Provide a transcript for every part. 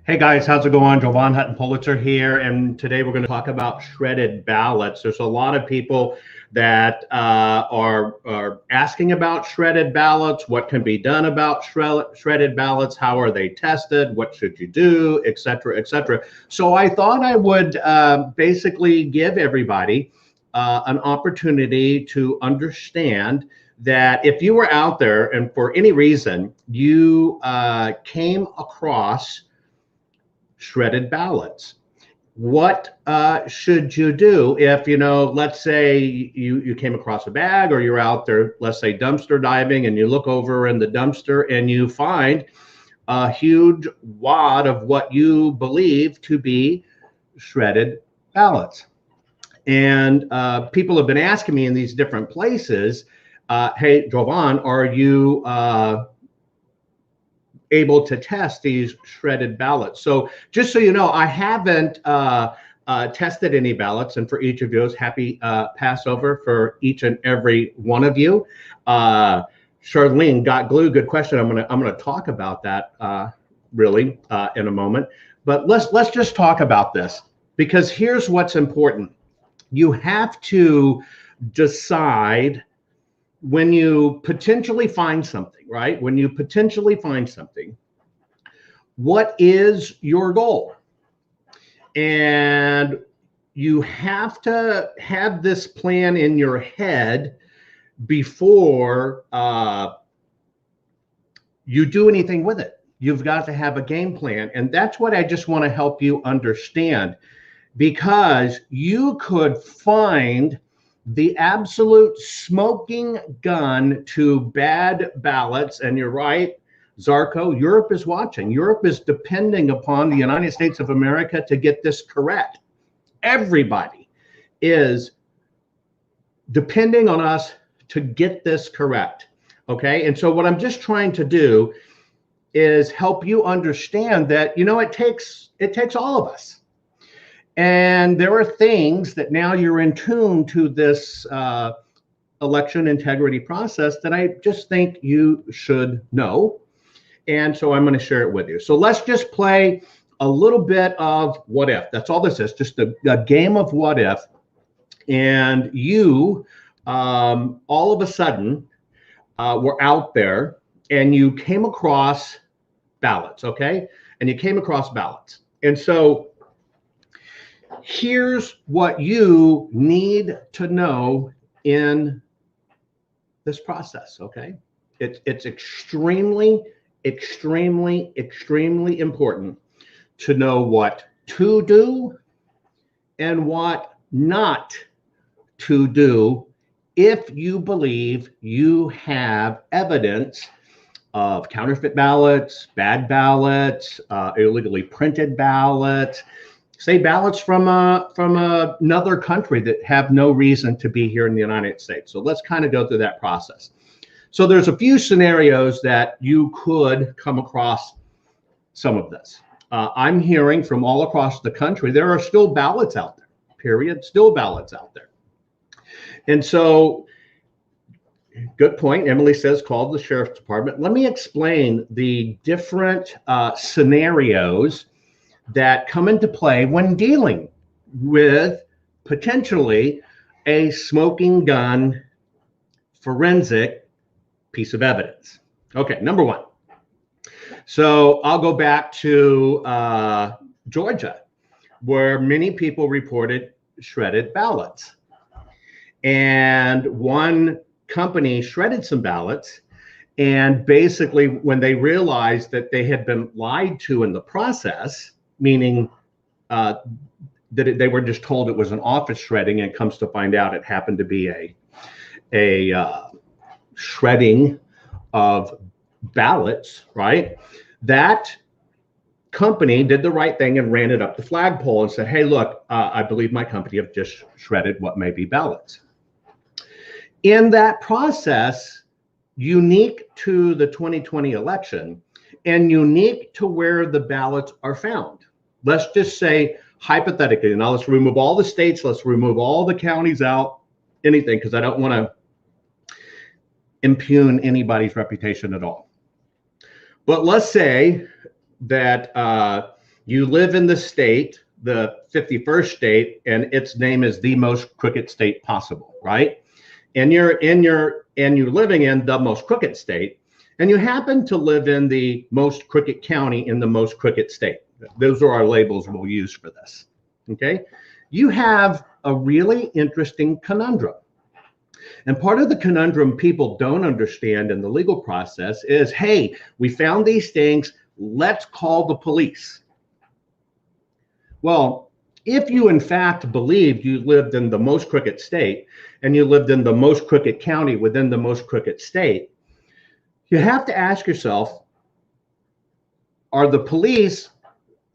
Hey guys, how's it going? Jovan Hutton Pulitzer here, and today we're going to talk about shredded ballots. There's a lot of people that are asking about shredded ballots, what can be done about shredded ballots, how are they tested, what should you do, et cetera, et cetera. So I thought I would basically give everybody an opportunity to understand that if you were out there and for any reason you came across shredded ballots, what should you do if, let's say you came across a bag, or you're out there, let's say dumpster diving, and you look over in the dumpster and you find a huge wad of what you believe to be shredded ballots. And people have been asking me in these different places, hey, Jovan, are you able to test these shredded ballots? So just so you know, I haven't tested any ballots, and for each of you, happy Passover for each and every one of you. Charlene, got glue, good question. I'm gonna talk about that really in a moment. But let's just talk about this, because here's what's important. You have to decide when you potentially find something, right? When you potentially find something, what is your goal? And you have to have this plan in your head before you do anything with it. You've got to have a game plan. And that's what I just want to help you understand, because you could find the absolute smoking gun to bad ballots. And you're right, Zarko, Europe is watching. Europe is depending upon the United States of America to get this correct. Everybody is depending on us to get this correct. Okay. And so what I'm just trying to do is help you understand that, it takes all of us. And there are things that now you're in tune to this election integrity process that I just think you should know. And so I'm going to share it with you. So let's just play a little bit of what if. That's all this is, just a game of what if. And you all of a sudden were out there and you came across ballots, okay? And you came across ballots. And so here's what you need to know in this process, okay? It's extremely, extremely, extremely important to know what to do and what not to do if you believe you have evidence of counterfeit ballots, bad ballots, illegally printed ballots, say ballots from another country that have no reason to be here in the United States. So let's kind of go through that process. So there's a few scenarios that you could come across some of this. I'm hearing from all across the country, there are still ballots out there, period, still ballots out there. And so, good point. Emily says, call the sheriff's department. Let me explain the different scenarios that come into play when dealing with potentially a smoking gun forensic piece of evidence. Okay, number one. So I'll go back to Georgia, where many people reported shredded ballots. And one company shredded some ballots, and basically when they realized that they had been lied to in the process, meaning that they were just told it was an office shredding, and it comes to find out it happened to be a shredding of ballots, right? That company did the right thing and ran it up the flagpole and said, hey, look, I believe my company have just shredded what may be ballots. In that process, unique to the 2020 election and unique to where the ballots are found, let's just say hypothetically, now let's remove all the states, let's remove all the counties out, anything, because I don't want to impugn anybody's reputation at all. But let's say that You live in the state, the 51st state, and its name is the most crooked state possible, right? And you're living in the most crooked state, and you happen to live in the most crooked county in the most crooked state. Those are our labels we'll use for this. Okay, you have a really interesting conundrum. And part of the conundrum people don't understand in the legal process is, hey, we found these things, let's call the police. Well, if you in fact believed you lived in the most crooked state and you lived in the most crooked county within the most crooked state, you have to ask yourself, are the police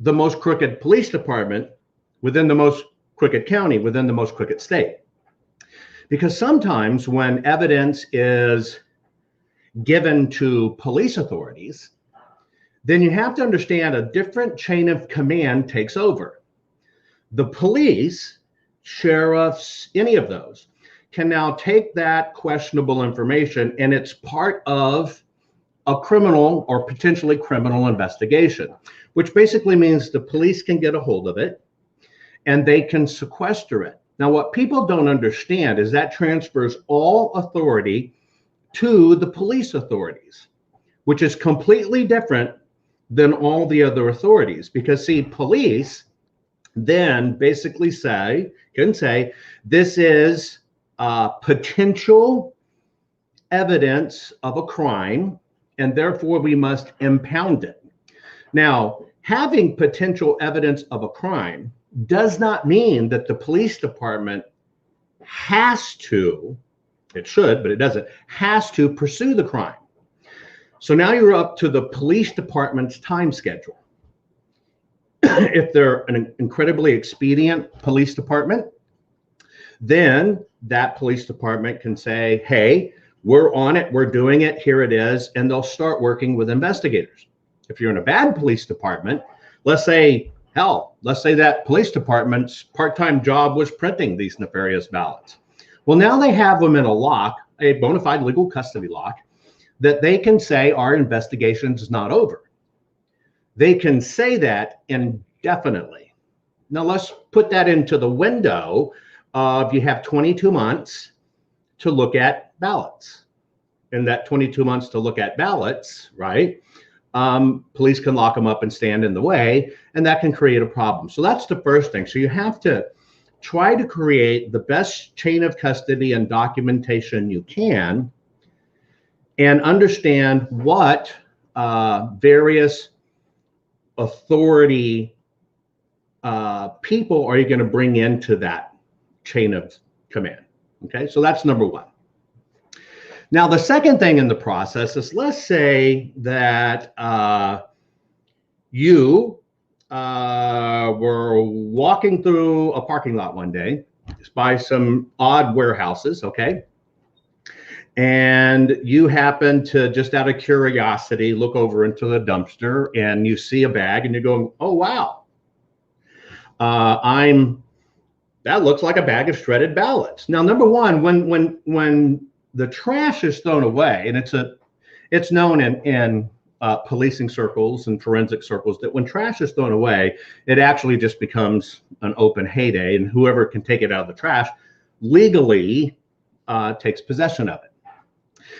the most crooked police department within the most crooked county within the most crooked state? Because sometimes when evidence is given to police authorities, then you have to understand a different chain of command takes over. The police, sheriffs, any of those can now take that questionable information, and it's part of a criminal or potentially criminal investigation, which basically means the police can get a hold of it and they can sequester it. Now, what people don't understand is that transfers all authority to the police authorities, which is completely different than all the other authorities. Because see, police then basically can say, this is potential evidence of a crime, and therefore we must impound it. Now, having potential evidence of a crime does not mean that the police department has to, it should, but it doesn't, has to pursue the crime. So now you're up to the police department's time schedule. If they're an incredibly expedient police department, then that police department can say, hey, we're on it, we're doing it, here it is, and they'll start working with investigators. If you're in a bad police department, let's say that police department's part-time job was printing these nefarious ballots. Well, now they have them in a lock, a bona fide legal custody lock, that they can say our investigation is not over. They can say that indefinitely. Now let's put that into the window of you have 22 months to look at ballots. In that 22 months to look at ballots, right? Police can lock them up and stand in the way, and that can create a problem. So that's the first thing. So you have to try to create the best chain of custody and documentation you can, and understand what various authority people are you going to bring into that chain of command. Okay, so that's number one. Now, the second thing in the process is, let's say that you were walking through a parking lot one day by some odd warehouses, okay? And you happen to, just out of curiosity, look over into the dumpster and you see a bag and you're going, oh, wow. That looks like a bag of shredded ballots. Now, number one, when the trash is thrown away, and it's known in policing circles and forensic circles that when trash is thrown away, it actually just becomes an open heyday, and whoever can take it out of the trash legally takes possession of it.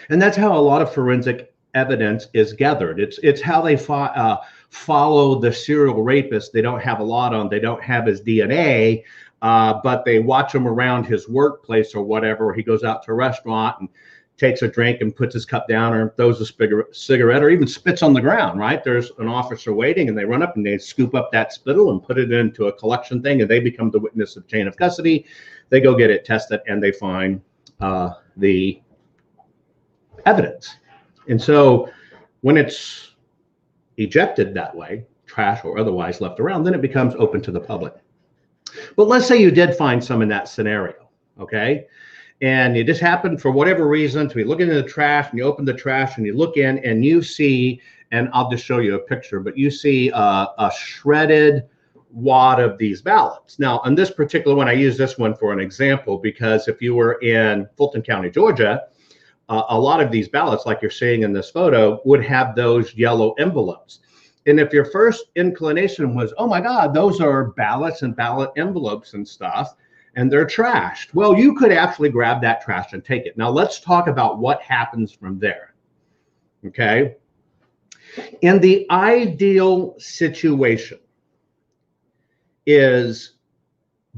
And that's how a lot of forensic evidence is gathered. It's how they follow the serial rapist. They don't have a lot on, they don't have his DNA, but they watch him around his workplace or whatever. He goes out to a restaurant and takes a drink and puts his cup down or throws a cigarette or even spits on the ground, right? There's an officer waiting and they run up and they scoop up that spittle and put it into a collection thing, and they become the witness of chain of custody. They go get it tested and they find the evidence. And so when it's ejected that way, trash or otherwise left around, then it becomes open to the public. But let's say you did find some in that scenario, okay? And it just happened for whatever reason to be looking in the trash, and you open the trash and you look in and you see, and I'll just show you a picture, but you see a shredded wad of these ballots. Now, on this particular one, I use this one for an example because if you were in Fulton County, Georgia, a lot of these ballots, like you're seeing in this photo, would have those yellow envelopes. And if your first inclination was, oh my God, those are ballots and ballot envelopes and stuff, and they're trashed, well, you could actually grab that trash and take it. Now let's talk about what happens from there. Okay. In the ideal situation is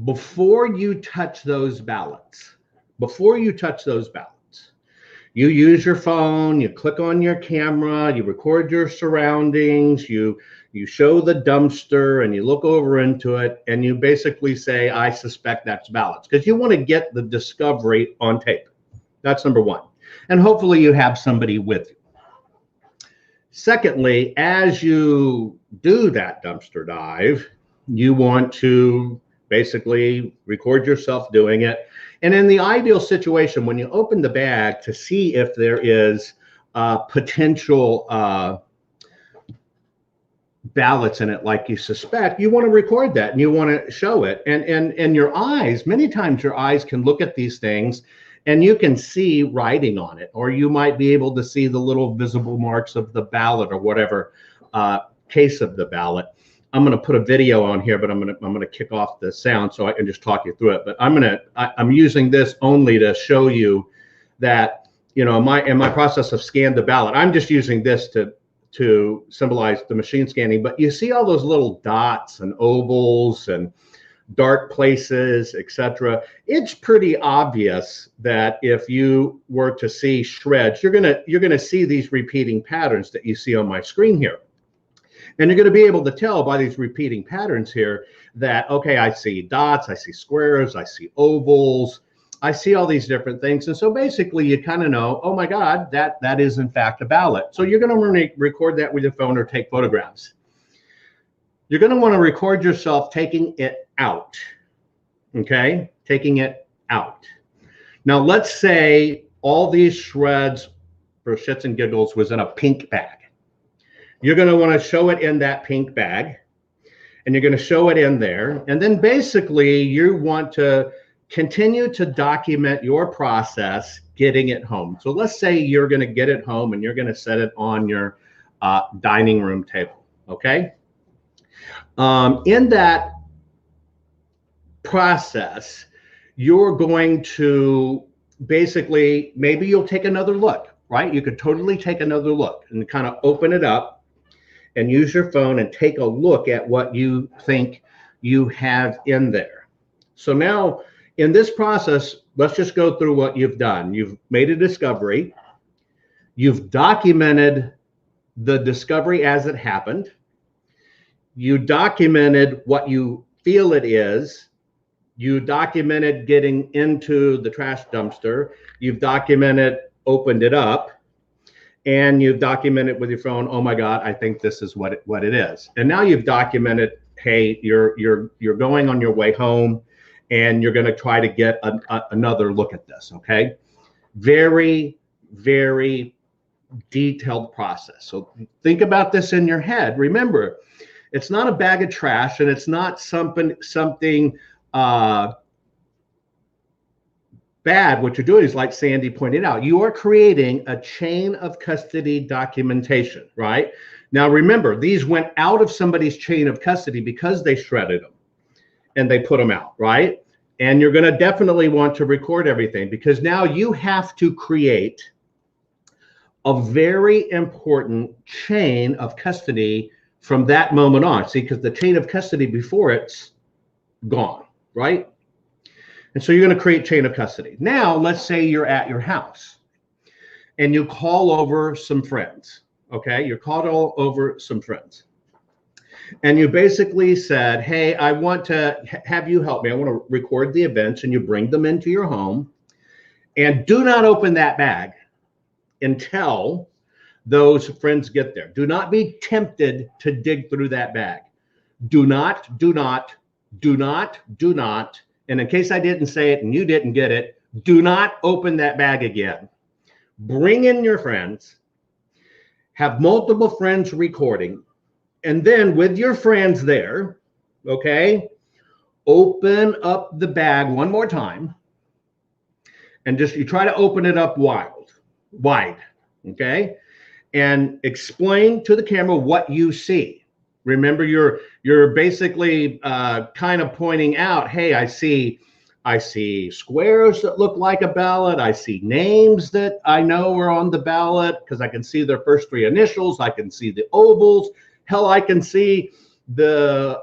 before you touch those ballots, you use your phone, you click on your camera, you record your surroundings, you show the dumpster and you look over into it and you basically say, I suspect that's ballots, because you want to get the discovery on tape. That's number one. And hopefully you have somebody with you. Secondly, as you do that dumpster dive, you want to basically record yourself doing it. And in the ideal situation, when you open the bag to see if there is potential ballots in it like you suspect, you want to record that and you want to show it. And your eyes, many times your eyes can look at these things and you can see writing on it, or you might be able to see the little visible marks of the ballot or whatever case of the ballot. I'm going to put a video on here, but I'm going to kick off the sound so I can just talk you through it. But I'm using this only to show you that, you know, in my process of scan the ballot, I'm just using this to symbolize the machine scanning. But you see all those little dots and ovals and dark places, etc. It's pretty obvious that if you were to see shreds, you're gonna see these repeating patterns that you see on my screen here. And you're going to be able to tell by these repeating patterns here that, okay, I see dots, I see squares, I see ovals, I see all these different things. And so basically you kind of know, oh my God, that is in fact a ballot. So you're going to record that with your phone or take photographs. You're going to want to record yourself taking it out, okay? Taking it out. Now let's say all these shreds, for shits and giggles, was in a pink bag. You're going to want to show it in that pink bag, and you're going to show it in there. And then basically you want to continue to document your process getting it home. So let's say you're going to get it home and you're going to set it on your dining room table. Okay. In that process, you're going to basically, maybe you'll take another look, right? You could totally take another look and kind of open it up and use your phone and take a look at what you think you have in there. So now in this process, let's just go through what you've done. You've made a discovery. You've documented the discovery as it happened. You documented what you feel it is. You documented getting into the trash dumpster. You've documented, opened it up. And you've documented with your phone, oh my God, I think this is what it is. And now you've documented, hey, you're going on your way home and you're going to try to get another look at this, okay? Very, very detailed process. So think about this in your head. Remember, it's not a bag of trash and it's not something bad. What you're doing is, like Sandy pointed out, you are creating a chain of custody documentation, right? Now, remember, these went out of somebody's chain of custody because they shredded them and they put them out, right? And you're going to definitely want to record everything, because now you have to create a very important chain of custody from that moment on. See, because the chain of custody before it's gone, right? And so you're going to create chain of custody. Now, let's say you're at your house and you call over some friends, okay? You're called over some friends. And you basically said, hey, I want to have you help me. I want to record the events, and you bring them into your home. And do not open that bag until those friends get there. Do not be tempted to dig through that bag. Do not. And in case I didn't say it and you didn't get it, do not open that bag again. Bring in your friends, have multiple friends recording, and then with your friends there, okay, open up the bag one more time, and you try to open it up wide, okay, and explain to the camera what you see. Remember, you're basically kind of pointing out, hey, I see squares that look like a ballot. I see names that I know are on the ballot because I can see their first three initials. I can see the ovals. Hell, I can see the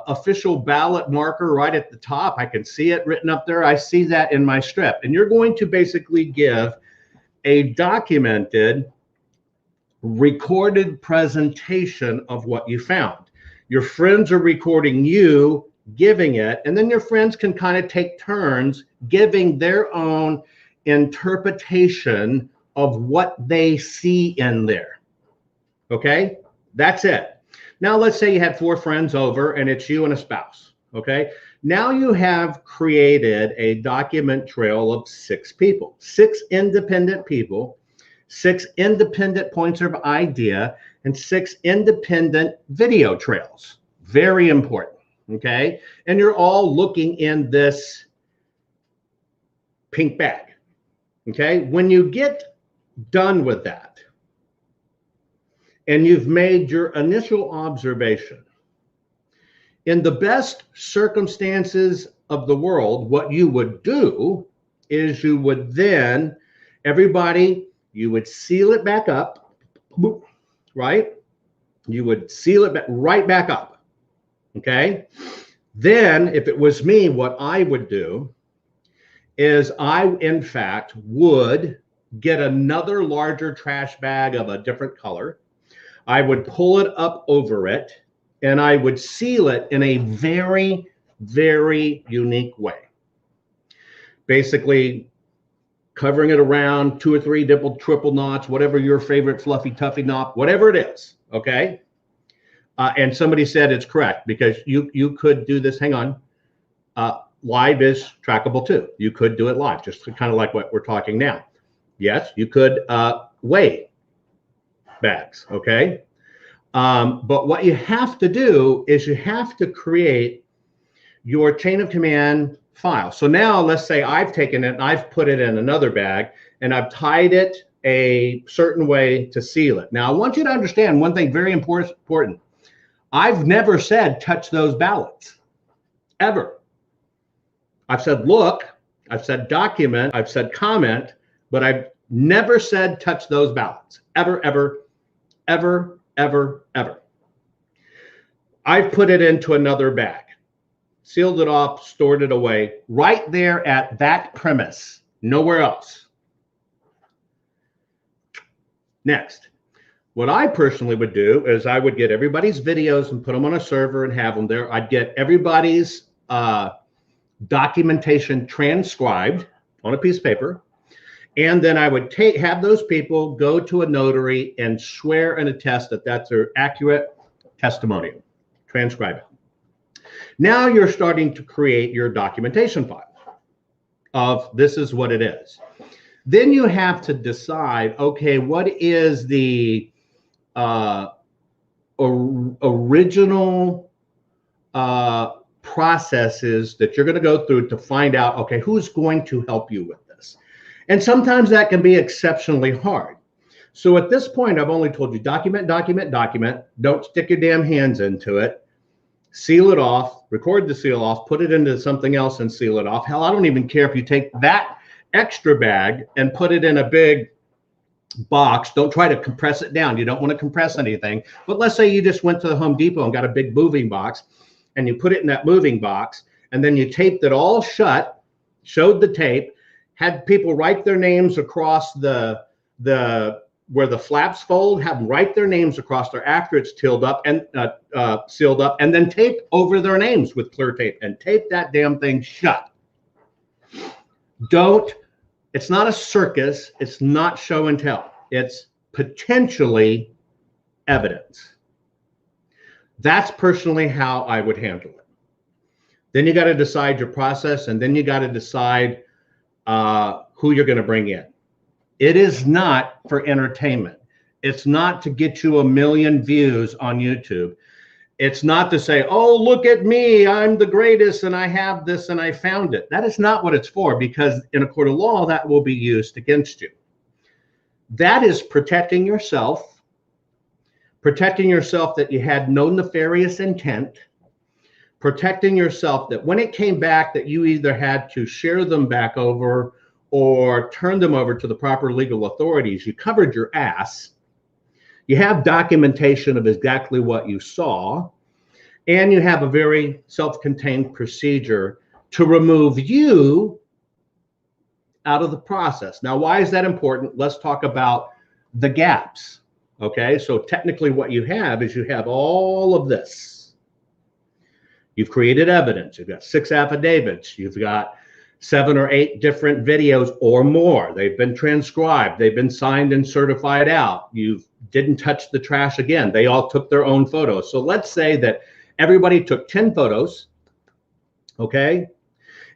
official ballot marker right at the top. I can see it written up there. I see that in my strip. And you're going to basically give a documented, recorded presentation of what you found. Your friends are recording you giving it, and then your friends can kind of take turns giving their own interpretation of what they see in there. Okay, that's it. Now let's say you had 4 friends over and it's you and a spouse. Okay, now you have created a document trail of 6 people, 6 independent people, 6 independent points of idea, and 6 independent video trails. Very important. Okay, and you're all looking in this pink bag. Okay, when you get done with that and you've made your initial observation, in the best circumstances of the world, what you would do is you would then, everybody, you would seal it back up, right? You would seal it right back up. Okay, then if it was me, what I would do is I, in fact, would get another larger trash bag of a different color. I would pull it up over it, and I would seal it in a very, very unique way. Basically, covering it around 2 or 3 triple knots, whatever your favorite fluffy tuffy knot, whatever it is, okay? And somebody said it's correct because you could do this. Hang on. Live is trackable too. You could do it live, just kind of like what we're talking now. Yes, you could weigh bags, okay? But what you have to do is you have to create your chain of command file. So now let's say I've taken it and I've put it in another bag and I've tied it a certain way to seal it. Now I want you to understand one thing very important. I've never said touch those ballots, ever. I've said look, I've said document, I've said comment, but I've never said touch those ballots, ever, ever, ever, ever, ever. I've put it into another bag, sealed it off, stored it away, right there at that premise, nowhere else. Next. What I personally would do is I would get everybody's videos and put them on a server and have them there. I'd get everybody's documentation transcribed on a piece of paper. And then I would have those people go to a notary and swear and attest that that's their accurate testimonial. Transcribe it. Now you're starting to create your documentation file of this is what it is. Then you have to decide, okay, what is the original processes that you're going to go through to find out, okay, who's going to help you with this? And sometimes that can be exceptionally hard. So at this point, I've only told you document, document, document. Don't stick your damn hands into it. Seal it off, record the seal off, put it into something else and seal it off. Hell, I don't even care if you take that extra bag and put it in a big box. Don't try to compress it down. You don't want to compress anything. But let's say you just went to the Home Depot and got a big moving box and you put it in that moving box and then you taped it all shut, showed the tape, had people write their names across the where the flaps fold, have them write their names across there after it's sealed up, and then tape over their names with clear tape and tape that damn thing shut. It's not a circus. It's not show and tell. It's potentially evidence. That's personally how I would handle it. Then you got to decide your process, and then you got to decide who you're going to bring in. It is not for entertainment. It's not to get you 1 million views on YouTube. It's not to say, oh, look at me, I'm the greatest and I have this and I found it. That is not what it's for, because in a court of law, that will be used against you. That is protecting yourself, protecting yourself that you had no nefarious intent, protecting yourself that when it came back that you either had to share them back over or turn them over to the proper legal authorities. You covered your ass. You have documentation of exactly what you saw, and you have a very self-contained procedure to remove you out of the process. Now, why is that important? Let's talk about the gaps. Okay, so technically what you have is you have all of this. You've created evidence. You've got 6 affidavits. You've got 7 or 8 different videos or more. They've been transcribed. They've been signed and certified out. You didn't touch the trash again. They all took their own photos. So let's say that everybody took 10 photos, okay?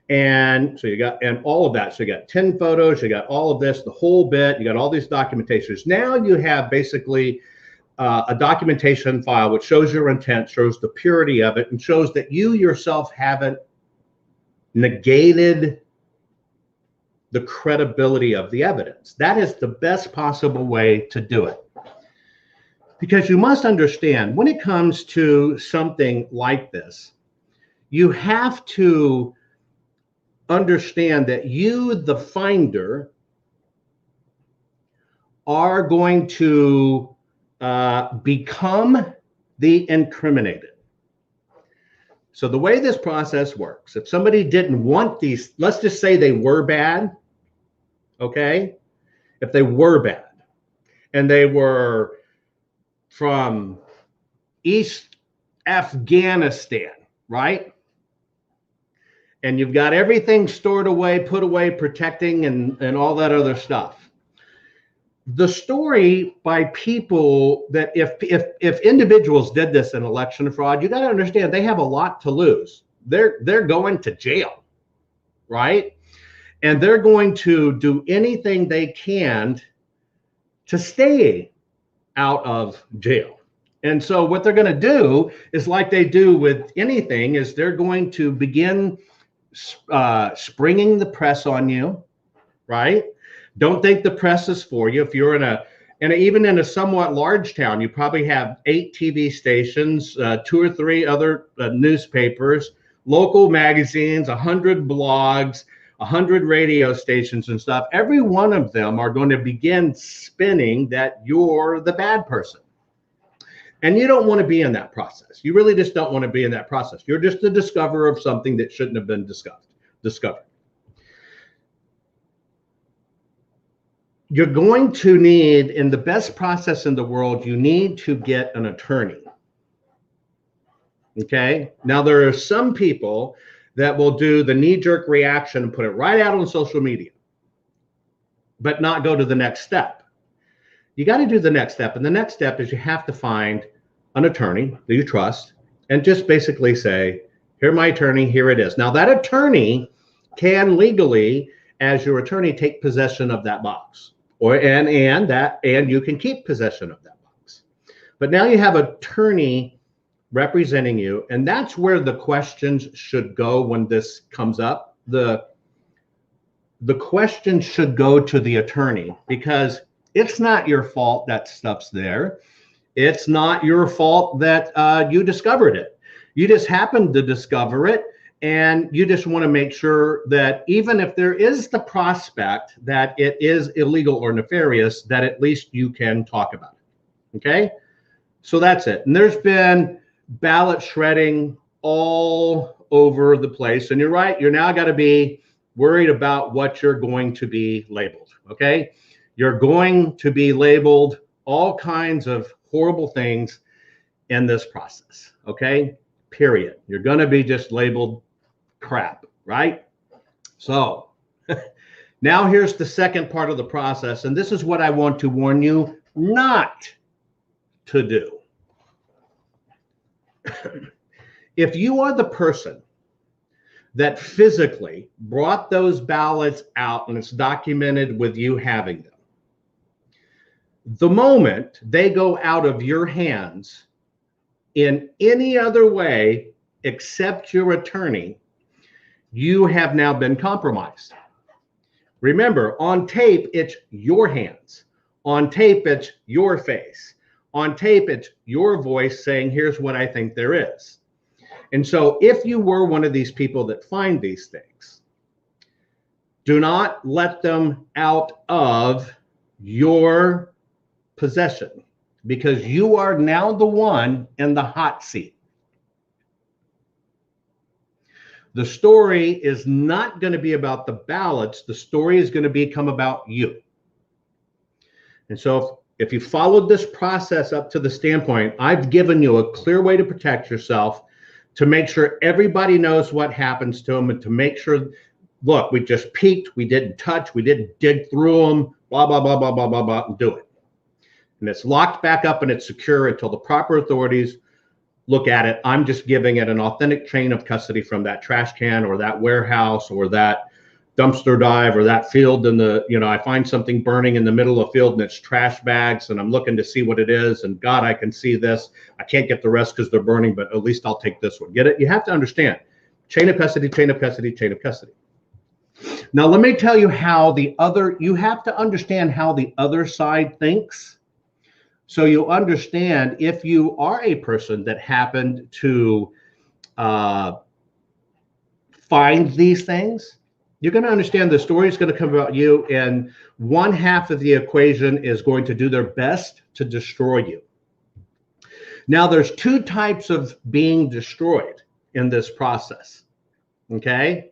And so you got, and all of that. So you got 10 photos, you got all of this, the whole bit, you got all these documentations. Now you have basically a documentation file which shows your intent, shows the purity of it, and shows that you yourself haven't negated the credibility of the evidence. That is the best possible way to do it. Because you must understand, when it comes to something like this, you have to understand that you, the finder, are going to become the incriminated. So the way this process works, if somebody didn't want these, let's just say they were bad, okay? If they were bad and they were from East Afghanistan, right? And you've got everything stored away, put away, protecting, and all that other stuff. The story by people that if individuals did this in election fraud, you got to understand they have a lot to lose. They're going to jail, right? And they're going to do anything they can to stay out of jail. And so what they're going to do is, like they do with anything, is they're going to begin springing the press on you, right? Don't think the press is for you. If you're even in a somewhat large town, you probably have 8 TV stations, 2 or 3 other newspapers, local magazines, 100 blogs, 100 radio stations and stuff. Every one of them are going to begin spinning that you're the bad person. And you don't want to be in that process. You really just don't want to be in that process. You're just the discoverer of something that shouldn't have been discovered. You're going to need, in the best process in the world, you need to get an attorney. Okay? Now, there are some people that will do the knee-jerk reaction and put it right out on social media, but not go to the next step. You got to do the next step. And the next step is you have to find an attorney that you trust and just basically say, "Here's my attorney, here it is." Now, that attorney can legally, as your attorney, take possession of that box. And you can keep possession of that box. But now you have an attorney representing you, and that's where the questions should go when this comes up. The questions should go to the attorney, because it's not your fault that stuff's there. It's not your fault that you discovered it. You just happened to discover it, and you just want to make sure that even if there is the prospect that it is illegal or nefarious, that at least you can talk about it. Okay? So that's it. And there's been ballot shredding all over the place. And you're right, you're now got to be worried about what you're going to be labeled. Okay? You're going to be labeled all kinds of horrible things in this process. Okay? Period. You're going to be just labeled crap, right? So now here's the second part of the process, and this is what I want to warn you not to do. If you are the person that physically brought those ballots out and it's documented with you having them, the moment they go out of your hands in any other way except your attorney, you have now been compromised. Remember, on tape, it's your hands. On tape, it's your face. On tape, it's your voice saying, here's what I think there is. And so if you were one of these people that find these things, do not let them out of your possession, because you are now the one in the hot seat. The story is not going to be about the ballots. The story is going to become about you. And so if you followed this process up to the standpoint, I've given you a clear way to protect yourself, to make sure everybody knows what happens to them, and to make sure, look, we just peeked, we didn't touch, we didn't dig through them, blah, blah, blah, blah, blah, blah, blah, and do it. And it's locked back up and it's secure until the proper authorities look at it. I'm just giving it an authentic chain of custody from that trash can or that warehouse or that dumpster dive or that field in the, I find something burning in the middle of the field and it's trash bags and I'm looking to see what it is. And God, I can see this. I can't get the rest because they're burning, but at least I'll take this one. Get it? You have to understand chain of custody, chain of custody, chain of custody. Now, let me tell you how you have to understand how the other side thinks. So you understand, if you are a person that happened to find these things, you're going to understand the story is going to come about you, and one half of the equation is going to do their best to destroy you. Now, there's two types of being destroyed in this process, okay?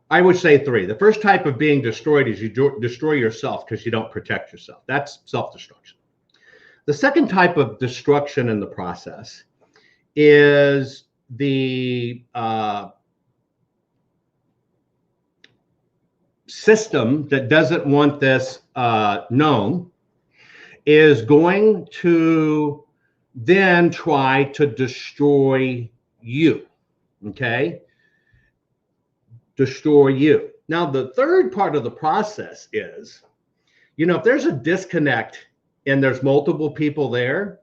I would say three. The first type of being destroyed is you destroy yourself because you don't protect yourself. That's self-destruction. The second type of destruction in the process is the system that doesn't want this known is going to then try to destroy you, okay? Destroy you. Now, the third part of the process is, if there's a disconnect and there's multiple people there,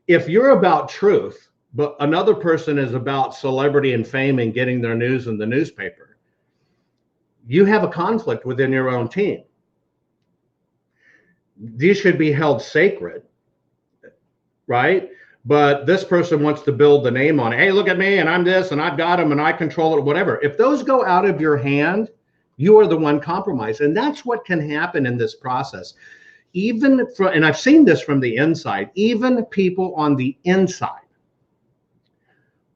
if you're about truth, but another person is about celebrity and fame and getting their news in the newspaper, you have a conflict within your own team. These should be held sacred, right? But this person wants to build the name on it. Hey, look at me, and I'm this, and I've got them, and I control it, whatever. If those go out of your hand, you are the one compromised. And that's what can happen in this process. And I've seen this from the inside, even people on the inside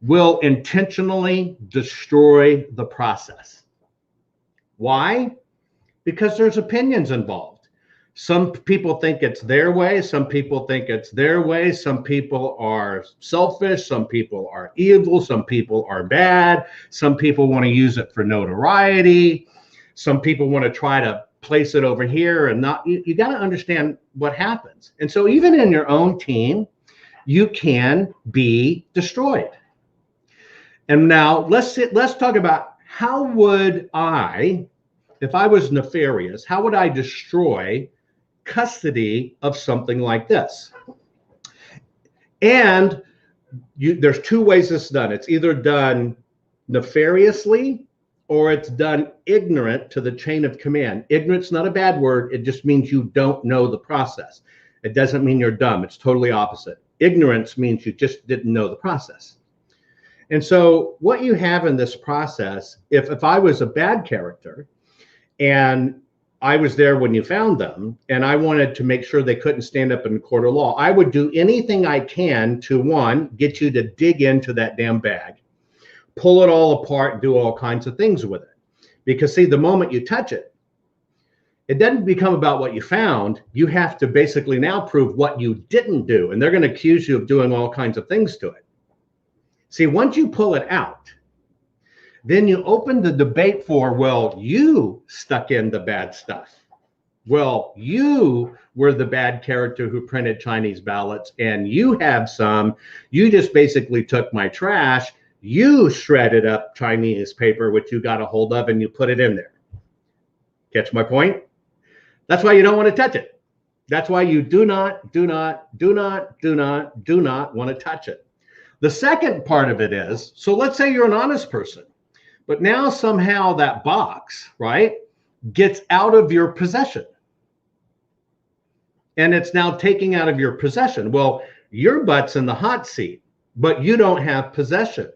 will intentionally destroy the process. Why? Because there's opinions involved. Some people think it's their way. Some people think it's their way. Some people are selfish. Some people are evil. Some people are bad. Some people want to use it for notoriety. Some people want to try to place it over here and not. You got to understand what happens. And so even in your own team, you can be destroyed. And now let's talk about how would I, if I was nefarious, how would I destroy custody of something like this? And there's two ways it's done. It's either done nefariously or it's done ignorant to the chain of command. Ignorant's not a bad word. It just means you don't know the process. It doesn't mean you're dumb. It's totally opposite. Ignorance means you just didn't know the process. And so what you have in this process, if I was a bad character and I was there when you found them and I wanted to make sure they couldn't stand up in the court of law, I would do anything I can to, one, get you to dig into that damn bag, pull it all apart, do all kinds of things with it. Because see, the moment you touch it, it doesn't become about what you found. You have to basically now prove what you didn't do. And they're going to accuse you of doing all kinds of things to it. See, once you pull it out, then you open the debate for, well, you stuck in the bad stuff. Well, you were the bad character who printed Chinese ballots, and you have some. You just basically took my trash. You shredded up Chinese paper, which you got a hold of, and you put it in there. Catch my point? That's why you don't want to touch it. That's why you do not want to touch it. The second part of it is, so let's say you're an honest person, but now somehow that box, right, gets out of your possession. and it's now taking out of your possession. Well, your butt's in the hot seat, but you don't have possession.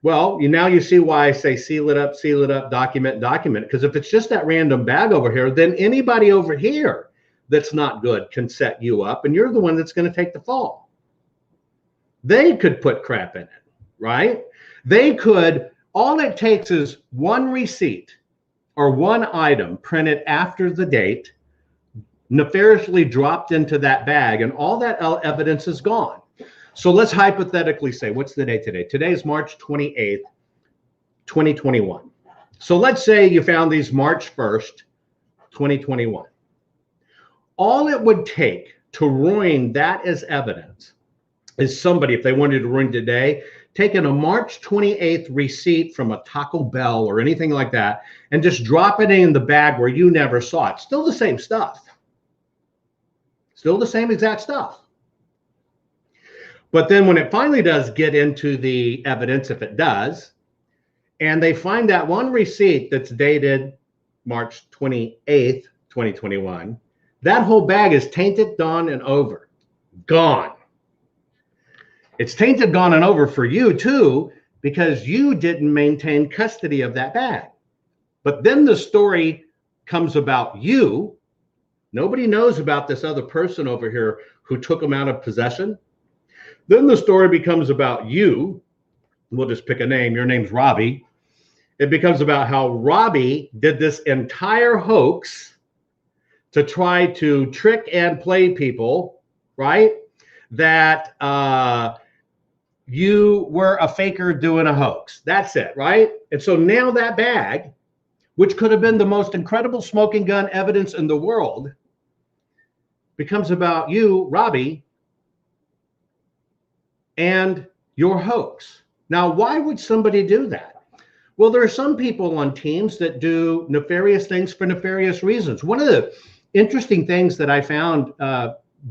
Well, now you see why I say seal it up, document, because if it's just that random bag over here, then anybody over here that's not good can set you up, and you're the one that's going to take the fall. They could put crap in it, right? They could, all it takes is one receipt or one item printed after the date, nefariously dropped into that bag, and all that evidence is gone. So let's hypothetically say, what's the date today? Today is March 28th, 2021. So let's say you found these March 1st, 2021. All it would take to ruin that as evidence is somebody, if they wanted to ruin today, taking a March 28th receipt from a Taco Bell or anything like that and just drop it in the bag where you never saw it. Still the same stuff. Still the same exact stuff. But then when it finally does get into the evidence, if it does, and they find that one receipt that's dated March 28th, 2021, that whole bag is tainted, gone, and over. Gone. It's tainted, gone, and over for you too, because you didn't maintain custody of that bag. But then the story comes about you. Nobody knows about this other person over here who took them out of possession. Then the story becomes about you. We'll just pick a name. Your name's Robbie. It becomes about how Robbie did this entire hoax to try to trick and play people, right? That you were a faker doing a hoax. That's it, right? And so now that bag, which could have been the most incredible smoking gun evidence in the world, becomes about you, Robbie, and your hoax. Now, why would somebody do that? Well, there are some people on teams that do nefarious things for nefarious reasons. One of the interesting things that I found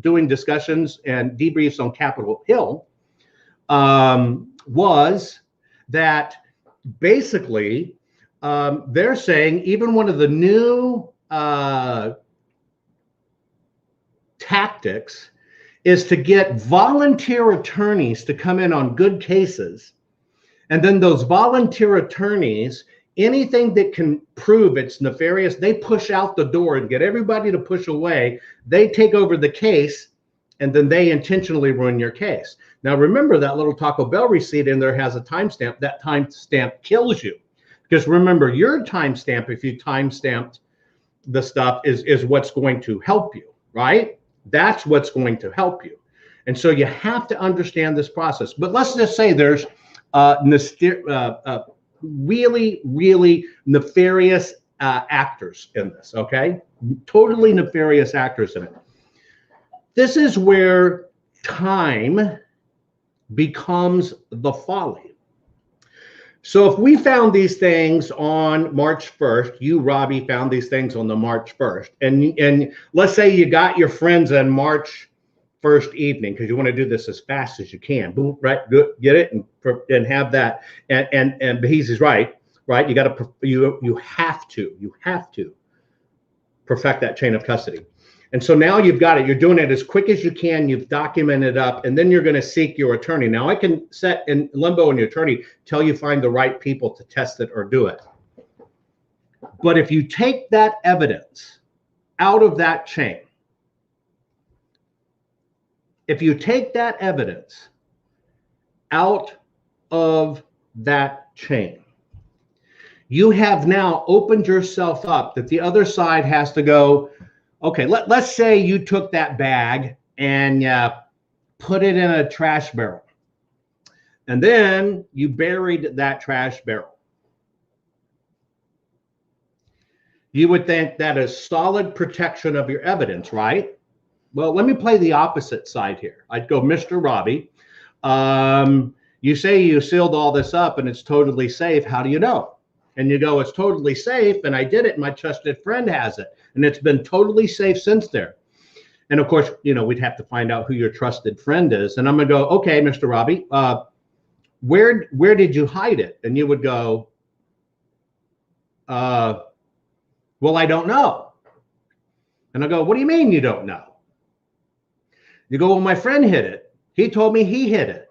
doing discussions and debriefs on Capitol Hill was that basically they're saying even one of the new tactics is to get volunteer attorneys to come in on good cases. And then those volunteer attorneys, anything that can prove it's nefarious, they push out the door and get everybody to push away. They take over the case, and then they intentionally ruin your case. Now, remember that little Taco Bell receipt in there has a timestamp. That timestamp kills you. Because remember, your timestamp, if you timestamped the stuff, is what's going to help you, right? That's what's going to help you. And so you have to understand this process. But let's just say there's really, really nefarious actors in this, okay? Totally nefarious actors in it. This is where time becomes the folly. So if we found these things on March 1st, you, Robbie, found these things on the March 1st, and let's say you got your friends on March 1st evening, because you want to do this as fast as you can. Boom, right? Get it and have that. And he's right. You got to you have to perfect that chain of custody. And so now you've got it. You're doing it as quick as you can. You've documented up, and then you're going to seek your attorney. Now I can set in limbo on your attorney till you find the right people to test it or do it. But if you take that evidence out of that chain, if you take that evidence out of that chain, you have now opened yourself up that the other side has to go, okay, let's say you took that bag and put it in a trash barrel, and then you buried that trash barrel. You would think that is solid protection of your evidence, right? Well, let me play the opposite side here. I'd go, Mr. Robbie, you say you sealed all this up and it's totally safe. How do you know? And you go, it's totally safe, and I did it. My trusted friend has it, and it's been totally safe since there. And of course, we'd have to find out who your trusted friend is. And I'm gonna go, okay, Mr. Robbie, where did you hide it? And you would go, well, I don't know. And I go, what do you mean you don't know? You go, well, my friend hid it. He told me he hid it.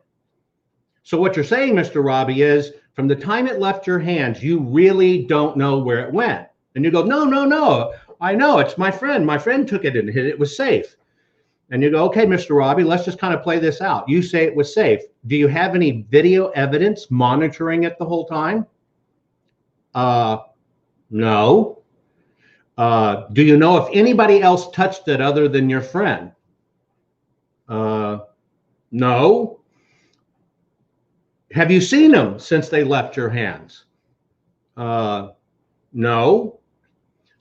So what you're saying, Mr. Robbie, is from the time it left your hands, you really don't know where it went. And you go, no, no, no. I know, it's my friend. My friend took it and hid it. It was safe. And you go, okay, Mr. Robbie, let's just kind of play this out. You say it was safe. Do you have any video evidence monitoring it the whole time? No. Do you know if anybody else touched it other than your friend? No. Have you seen them since they left your hands? No.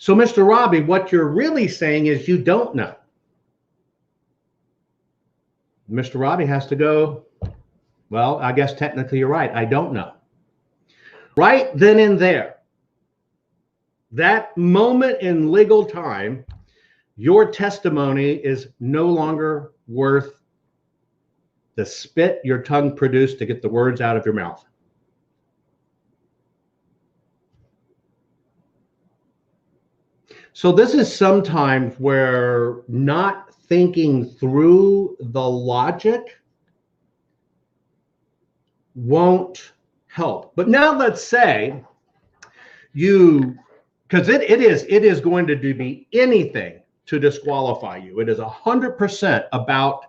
So, Mr. Robbie, what you're really saying is you don't know. Mr. Robbie has to go, well, I guess technically you're right. I don't know. Right then and there, that moment in legal time, your testimony is no longer worth the spit your tongue produced to get the words out of your mouth. So this is sometimes where not thinking through the logic won't help. But now let's say you, because it is going to be anything to disqualify you. It is 100% about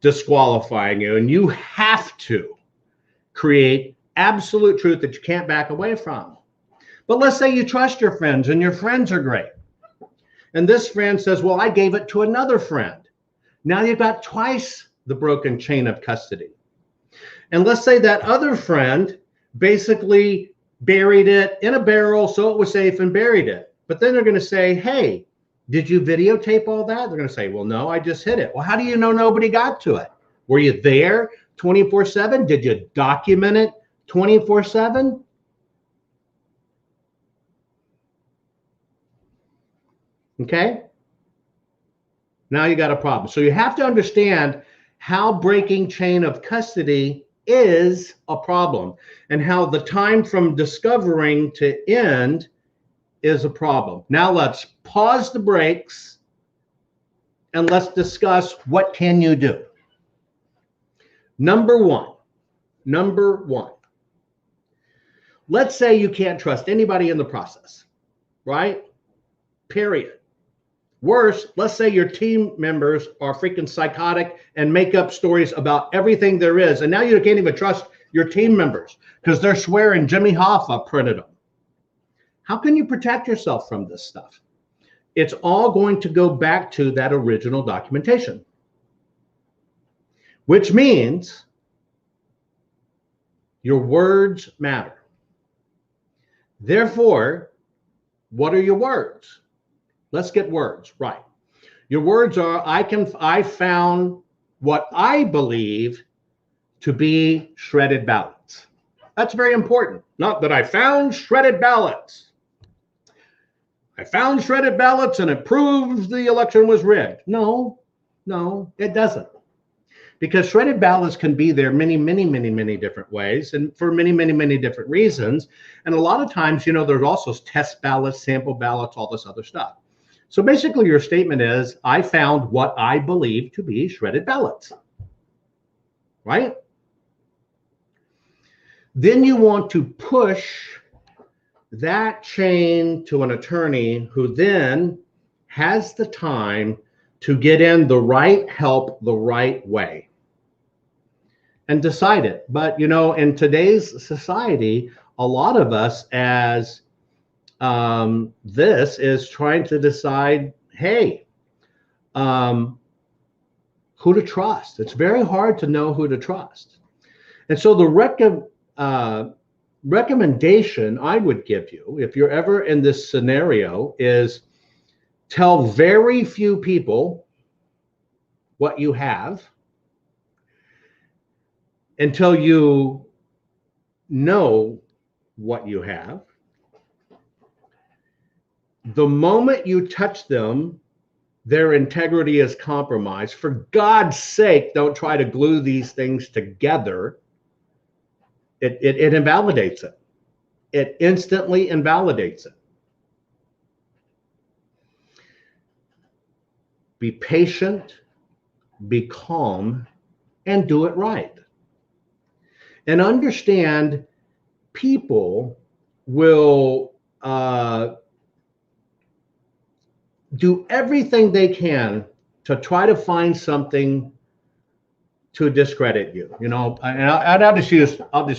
disqualifying you, and you have to create absolute truth that you can't back away from. But let's say you trust your friends and your friends are great. And this friend says, well, I gave it to another friend. Now you've got twice the broken chain of custody. And let's say that other friend basically buried it in a barrel so it was safe and buried it. But then they're going to say, hey, did you videotape all that? They're going to say, well, no, I just hid it. Well, how do you know nobody got to it? Were you there 24/7? Did you document it 24/7? Okay. Now you got a problem. So you have to understand how breaking chain of custody is a problem and how the time from discovering to end is a problem. Now let's pause the brakes and let's discuss what can you do. Number one, let's say you can't trust anybody in the process, right? Period. Worse, let's say your team members are freaking psychotic and make up stories about everything there is. And now you can't even trust your team members because they're swearing Jimmy Hoffa printed them. How can you protect yourself from this stuff? It's all going to go back to that original documentation, which means your words matter. Therefore, what are your words? Let's get words right. Your words are, I found what I believe to be shredded ballots. That's very important. Not that I found shredded ballots. I found shredded ballots and it proves the election was rigged. No, it doesn't. Because shredded ballots can be there many different ways and for many different reasons. And a lot of times, there's also test ballots, sample ballots, all this other stuff. So basically your statement is, I found what I believe to be shredded ballots, right? Then you want to push that chain to an attorney who then has the time to get in the right help the right way and decide it. But, in today's society, a lot of us as this is trying to decide, hey, who to trust. It's very hard to know who to trust. And so the recommendation I would give you, if you're ever in this scenario, is tell very few people what you have until you know what you have. The moment you touch them, their integrity is compromised. For God's sake, don't try to glue these things together. It invalidates it. It instantly invalidates it. Be patient, be calm, and do it right. And understand people will do everything they can to try to find something to discredit you. You know, and I'll just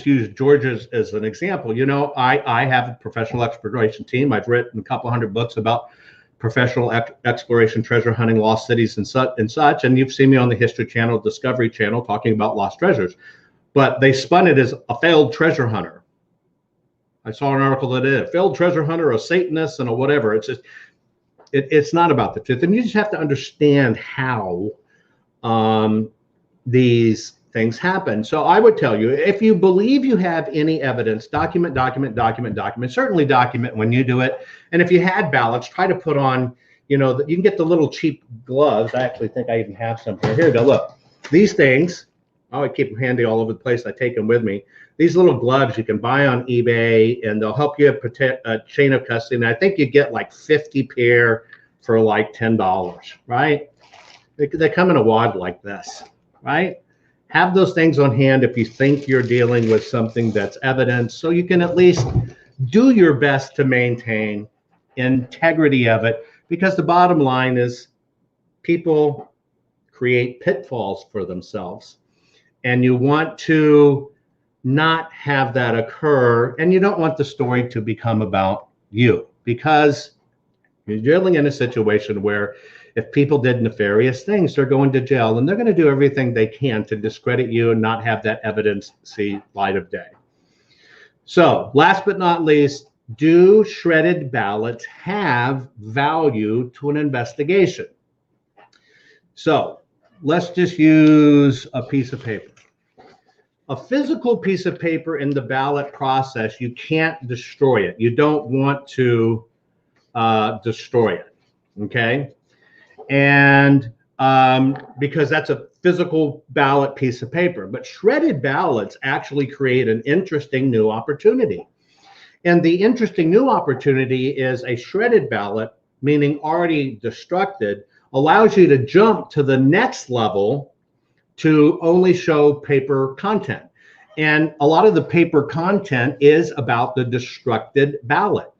use George as an example. You know, I have a professional exploration team. I've written a couple hundred books about professional exploration, treasure hunting, lost cities, and such. And you've seen me on the History Channel, Discovery Channel, talking about lost treasures. But they spun it as a failed treasure hunter. I saw an article that a failed treasure hunter, a Satanist, and a whatever. It's just, it's not about the truth. And you just have to understand how these things happen. So I would tell you, if you believe you have any evidence, document. Certainly document when you do it. And if you had ballots, try to put on, you know, you can get the little cheap gloves. I actually think I even have some here. Here we go. Look, these things, I keep them handy all over the place. I take them with me. These little gloves you can buy on eBay, and they'll help you protect a chain of custody. And I think you get like 50 pair for like $10, right? They come in a wad like this, right? Have those things on hand if you think you're dealing with something that's evidence, so you can at least do your best to maintain integrity of it. Because the bottom line is people create pitfalls for themselves. And you want to not have that occur, and you don't want the story to become about you, because you're dealing in a situation where if people did nefarious things, they're going to jail, and they're going to do everything they can to discredit you and not have that evidence see light of day. So last but not least, do shredded ballots have value to an investigation? So let's just use a piece of paper. A physical piece of paper in the ballot process, you can't destroy it. You don't want to destroy it, okay? And because that's a physical ballot piece of paper. But shredded ballots actually create an interesting new opportunity. And the interesting new opportunity is a shredded ballot, meaning already destructed, allows you to jump to the next level to only show paper content. And a lot of the paper content is about the destructed ballot.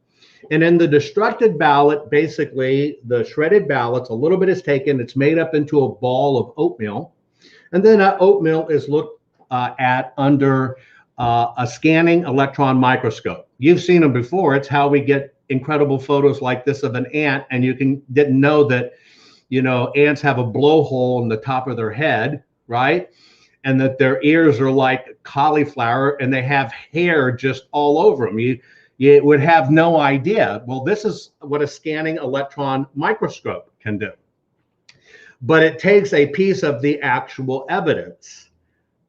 And in the destructed ballot, basically the shredded ballots, a little bit is taken, it's made up into a ball of oatmeal. And then that oatmeal is looked at under a scanning electron microscope. You've seen them before. It's how we get incredible photos like this of an ant, and you didn't know that, you know, ants have a blowhole in the top of their head, right? And that their ears are like cauliflower and they have hair just all over them. You would have no idea. Well, this is what a scanning electron microscope can do. But it takes a piece of the actual evidence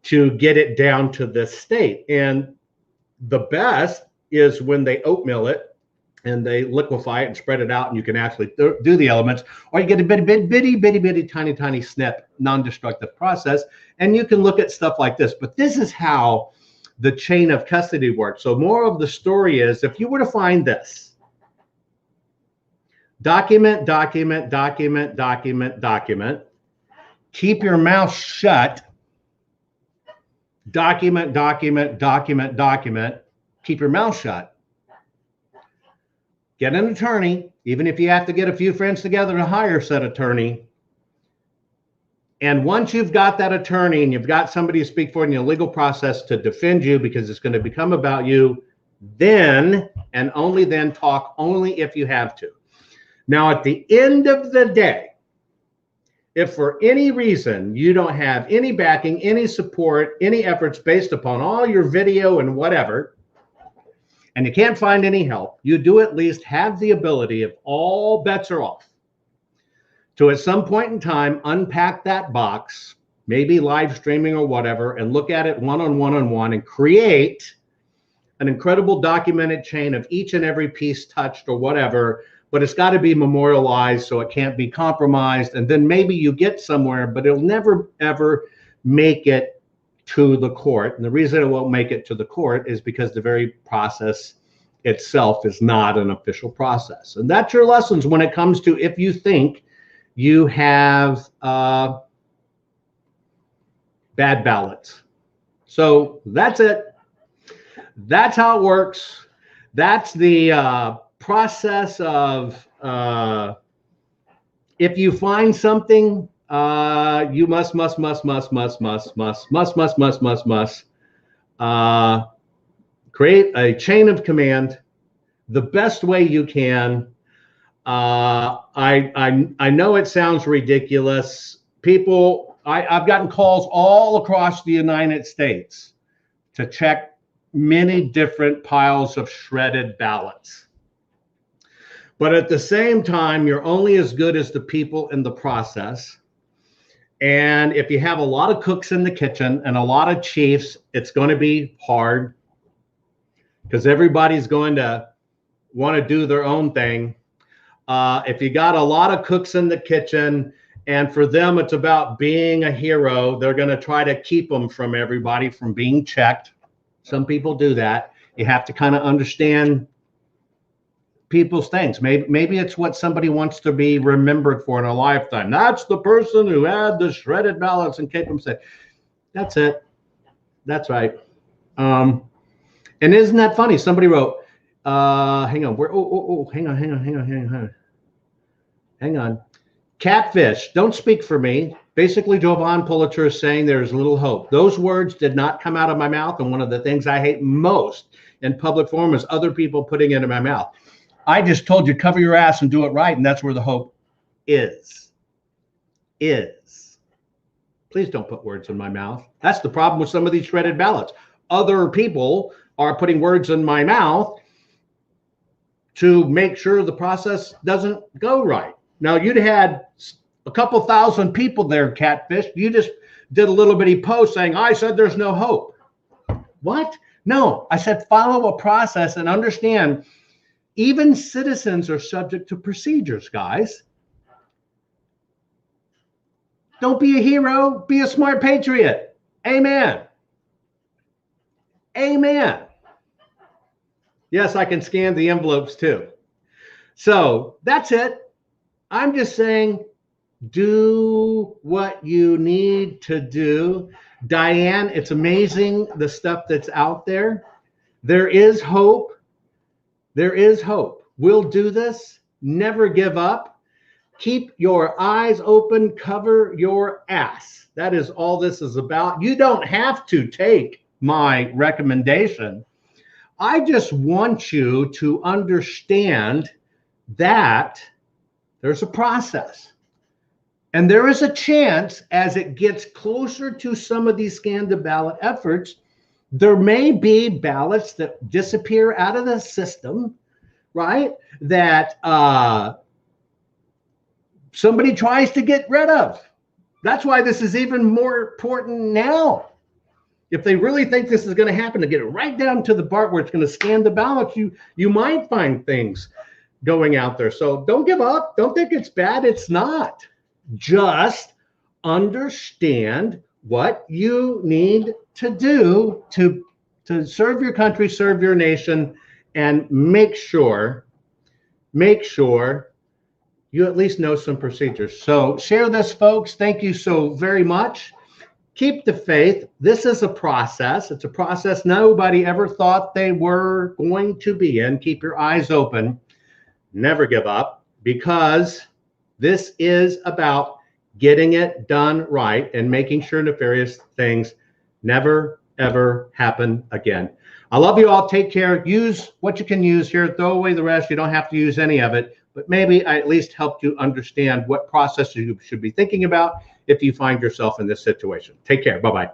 to get it down to this state. And the best is when they oatmeal it and they liquefy it and spread it out, and you can actually do the elements, or you get a bitty, tiny snip, non-destructive process, and you can look at stuff like this. But this is how the chain of custody works. So more of the story is, if you were to find this, document, keep your mouth shut, document, keep your mouth shut. Get an attorney, even if you have to get a few friends together to hire said attorney. And once you've got that attorney and you've got somebody to speak for in your legal process to defend you, because it's going to become about you, then and only then talk, only if you have to. Now, at the end of the day, if for any reason you don't have any backing, any support, any efforts based upon all your video and whatever, and you can't find any help, you do at least have the ability, if all bets are off, to at some point in time unpack that box, maybe live streaming or whatever, and look at it one-on-one and create an incredible documented chain of each and every piece touched or whatever. But it's got to be memorialized so it can't be compromised. And then maybe you get somewhere, but it'll never, ever make it to the court. And the reason it won't make it to the court is because the very process itself is not an official process. And that's your lessons when it comes to, if you think you have bad ballots. So that's it. That's how it works. That's the process of if you find something, you must create a chain of command the best way you can. I know it sounds ridiculous. People, I've gotten calls all across the United States to check many different piles of shredded ballots. But at the same time, you're only as good as the people in the process. And if you have a lot of cooks in the kitchen and a lot of chiefs, it's going to be hard because everybody's going to want to do their own thing. If you got a lot of cooks in the kitchen and for them it's about being a hero, they're going to try to keep them from everybody from being checked. Some people do that. You have to kind of understand people's things. Maybe it's what somebody wants to be remembered for in a lifetime. That's the person who had the shredded ballots and kept them safe. That's it. That's right. And isn't that funny? Somebody wrote, hang on. Hang on. Catfish, don't speak for me. Basically, Jovan Pulitzer is saying there's little hope. Those words did not come out of my mouth. And one of the things I hate most in public forum is other people putting it in my mouth. I just told you, cover your ass and do it right. And that's where the hope is. Please don't put words in my mouth. That's the problem with some of these shredded ballots. Other people are putting words in my mouth to make sure the process doesn't go right. Now, you'd had a couple thousand people there, Catfish. You just did a little bitty post saying, I said there's no hope. What? No, I said follow a process and understand even citizens are subject to procedures, guys. Don't be a hero, be a smart patriot. Amen. Amen. Yes, I can scan the envelopes too. So that's it. I'm just saying, do what you need to do. Diane, it's amazing the stuff that's out there. There is hope. There is hope. We'll do this. Never give up. Keep your eyes open. Cover your ass. That is all this is about. You don't have to take my recommendation. I just want you to understand that there's a process. And there is a chance as it gets closer to some of these scan the ballot efforts, there may be ballots that disappear out of the system, right? That somebody tries to get rid of. That's why this is even more important now. If they really think this is going to happen, to get it right down to the part where it's going to scan the ballots, you might find things going out there. So don't give up. Don't think it's bad. It's not. Just understand what you need to do to serve your country, serve your nation, and make sure you at least know some procedures. So share this, folks. Thank you so very much. Keep the faith. This is a process. It's a process nobody ever thought they were going to be in. Keep your eyes open. Never give up, because this is about getting it done right and making sure nefarious things never, ever happen again. I love you all. Take care. Use what you can use here. Throw away the rest. You don't have to use any of it. But maybe I at least helped you understand what process you should be thinking about if you find yourself in this situation. Take care. Bye-bye.